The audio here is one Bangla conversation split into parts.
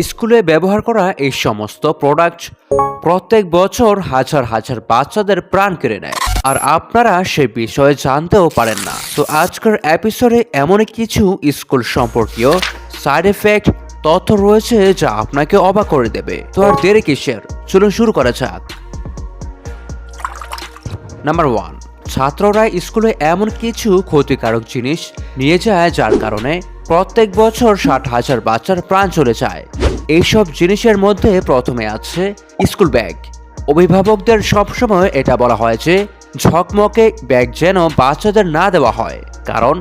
স্কুলে ব্যবহার করা এই সমস্ত প্রোডাক্ট প্রত্যেক বছর হাজার হাজার বাচ্চাদের প্রাণ কেড়ে নেয়, আর আপনারা সে বিষয়ে জানতেও পারেন না। তো আজকের এপিসোডে এমনই কিছু স্কুল সম্পর্কীয় সাইড এফেক্ট তথ্য রয়েছে যা আপনাকে অবাক করে দেবে। তো আর দেরি কিসের, চলুন শুরু করা যাক। নাম্বার 1, ছাত্ররা স্কুলে এমন কিছু ক্ষতিকারক জিনিস নিয়ে যায় যার কারণে প্রত্যেক বছর 60,000 বাচ্চার প্রাণ চলে যায়। এইসব জিনিসের মধ্যে প্রথমে আছে স্কুল ব্যাগ। অভিভাবকদের সবসময় এটা বলা হয় যে ঝকমকে ব্যাগ যেন বাচ্চাদের না দেওয়া হয়, কারণ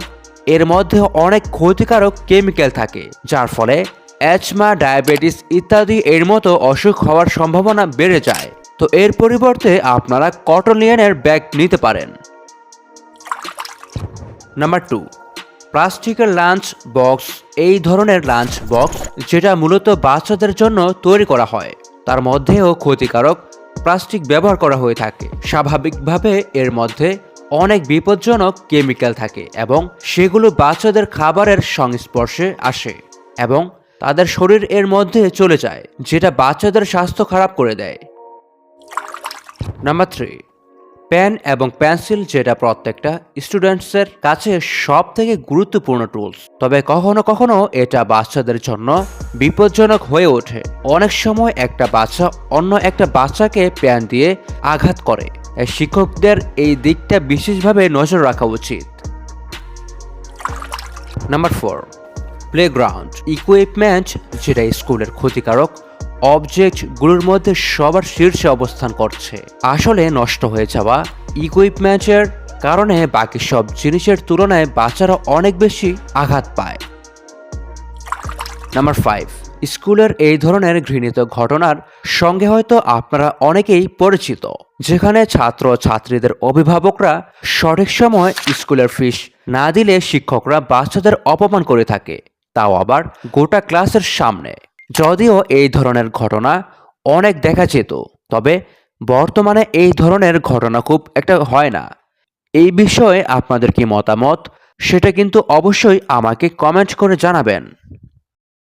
এর মধ্যে অনেক ক্ষতিকারক কেমিক্যাল থাকে যার ফলে অ্যাজমা, ডায়াবেটিস ইত্যাদি এর মতো অসুখ হওয়ার সম্ভাবনা বেড়ে যায়। তো এর পরিবর্তে আপনারা কটন লিনেনের ব্যাগ নিতে পারেন। নাম্বার 2, প্লাস্টিকের লাঞ্চ বক্স। এই ধরনের লাঞ্চ বক্স যেটা মূলত বাচ্চাদের জন্য তৈরি করা হয়, তার মধ্যেও ক্ষতিকারক প্লাস্টিক ব্যবহার করা হয়ে থাকে। স্বাভাবিকভাবে এর মধ্যে অনেক বিপজ্জনক কেমিক্যাল থাকে এবং সেগুলো বাচ্চাদের খাবারের সংস্পর্শে আসে এবং তাদের শরীর এর মধ্যে চলে যায়, যেটা বাচ্চাদের স্বাস্থ্য খারাপ করে দেয়। নাম্বার 3, পেন এবং পেন্সিল, যেটা প্রত্যেকটা স্টুডেন্টসের কাছে সব থেকে গুরুত্বপূর্ণ টুলস, তবে কখনো কখনো এটা বাচ্চাদের জন্য বিপজ্জনক হয়ে ওঠে। অনেক সময় একটা বাচ্চা অন্য একটা বাচ্চাকে পেন দিয়ে আঘাত করে। শিক্ষকদের এই দিকটা বিশেষভাবে নজর রাখা উচিত। নাম্বার 4, প্লেগ্রাউন্ড ইকুইপমেন্ট, যেটা স্কুলের ক্ষতিকারক অবজেক্টগুলোর মধ্যে সবার শীর্ষে অবস্থান করছে। আসলে নষ্ট হয়ে যাওয়া ইকুইপমেন্টের কারণে বাকি সব জিনিসের তুলনায় বাচ্চারা অনেক বেশি আঘাত পায়। নাম্বার 5, স্কুলের এই ধরনের ঘৃণিত ঘটনার সঙ্গে হয়তো আপনারা অনেকেই পরিচিত, যেখানে ছাত্র ছাত্রীদের অভিভাবকরা সঠিক সময় স্কুলের ফিস না দিলে শিক্ষকরা বাচ্চাদের অপমান করে থাকে, তাও আবার গোটা ক্লাসের সামনে। যদিও এই ধরনের ঘটনা অনেক দেখা যেত, তবে বর্তমানে এই ধরনের ঘটনা খুব একটা হয় না। এই বিষয়ে আপনাদের কি মতামত সেটা কিন্তু অবশ্যই আমাকে কমেন্ট করে জানাবেন।